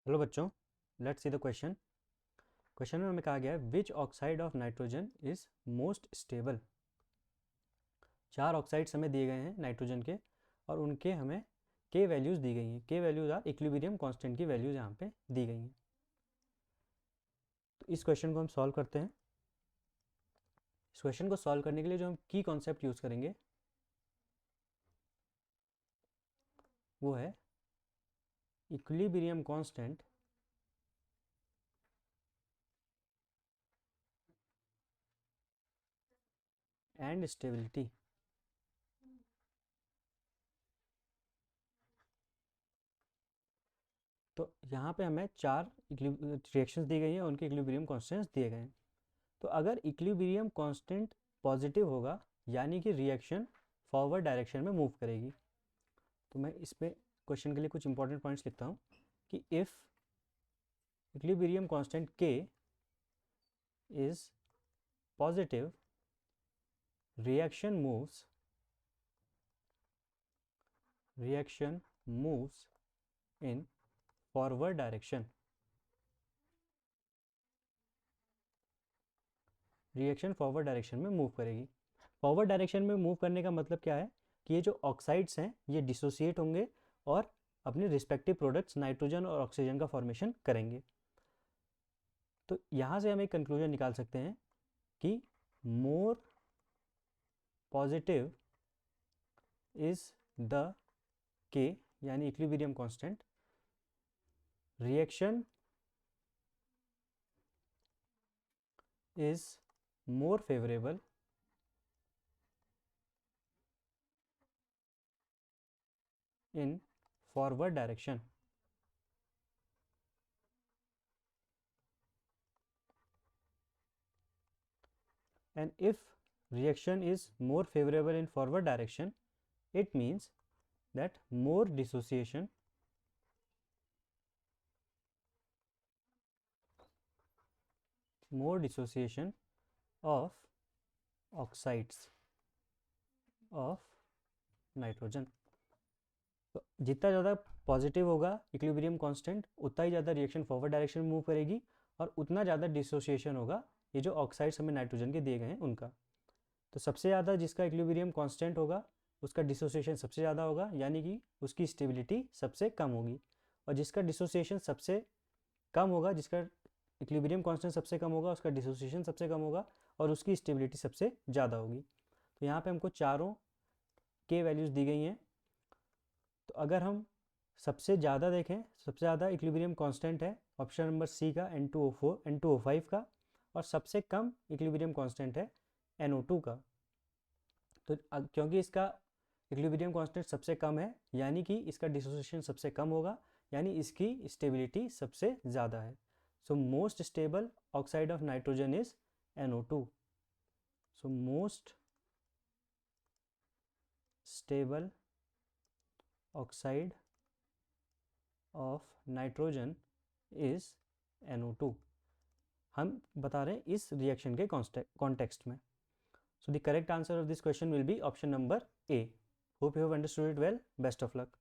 Hello बच्चों, let's see the question. Question में हमें कहा गया है विच oxide of nitrogen is most stable. 4 oxides हमें दिए गए हैं नाइट्रोजन के और उनके हमें के वैल्यूज़ दी गई हैं। के वैल्यूज़ आर इक्विलिब्रियम कांस्टेंट की वैल्यूज़ यहाँ पे दी गई हैं। तो इस क्वेश्चन को हम सॉल्व करते हैं। इस क्वेश्चन को सॉल्व करने के लिए जो हम की कॉन्सेप्ट यूज़ करेंगे वो है इक्विलिब्रियम कांस्टेंट एंड स्टेबिलिटी। तो यहाँ पे हमें 4 रिएक्शंस दी गई हैं, उनके इक्विलिब्रियम कांस्टेंट्स दिए गए हैं। तो अगर इक्विलिब्रियम कांस्टेंट पॉजिटिव होगा यानी कि रिएक्शन फॉरवर्ड डायरेक्शन में मूव करेगी। तो मैं इस पे क्वेश्चन के लिए कुछ इंपॉर्टेंट पॉइंट्स लिखता हूँ कि इफ़ इक्विलिब्रियम कांस्टेंट के is positive, reaction moves in forward direction. Reaction forward direction में मूव करेगी। फॉरवर्ड डायरेक्शन में मूव करने का मतलब क्या है कि ये जो ऑक्साइड्स हैं ये डिसोसिएट होंगे और अपने रिस्पेक्टिव प्रोडक्ट्स नाइट्रोजन और ऑक्सीजन का फॉर्मेशन करेंगे। तो यहाँ से हम एक कंक्लूजन निकाल सकते हैं कि मोर पॉजिटिव इज द के यानी equilibrium constant, reaction is more favourable in forward direction. And if reaction is more favorable in forward direction, it means that more dissociation of oxides of nitrogen. तो जितना ज़्यादा positive होगा equilibrium constant उतना ही ज़्यादा reaction forward direction में move करेगी और उतना ज़्यादा डिसोसिएशन होगा ये जो ऑक्साइड्स हमें नाइट्रोजन के दिए गए हैं उनका। तो सबसे ज़्यादा जिसका इक्विलिब्रियम कांस्टेंट होगा उसका डिसोसिएशन सबसे ज़्यादा होगा यानी कि उसकी स्टेबिलिटी सबसे कम होगी, और जिसका डिसोसिएशन सबसे कम होगा, जिसका इक्विलिब्रियम कांस्टेंट सबसे कम होगा, उसका डिसोसिएशन सबसे कम होगा और उसकी स्टेबिलिटी सबसे ज़्यादा होगी। तो यहाँ पे हमको चारों के वैल्यूज़ दी गई हैं। तो अगर हम सबसे ज़्यादा देखें, सबसे ज़्यादा इक्विलिब्रियम कांस्टेंट है ऑप्शन नंबर सी का N2O4 N2O5 का, और सबसे कम इक्विलिब्रियम कांस्टेंट है NO2 का। तो क्योंकि इसका इक्विलिब्रियम कांस्टेंट सबसे कम है यानी कि इसका डिसोसिएशन सबसे कम होगा यानी इसकी स्टेबिलिटी सबसे ज़्यादा है। So most stable oxide of nitrogen is NO2. So most stable oxide of nitrogen is NO2 हम बता रहे हैं इस रिएक्शन के कॉन्टेक्स्ट में। So the correct answer of this question will be option number A. Hope you have understood it well. Best of luck.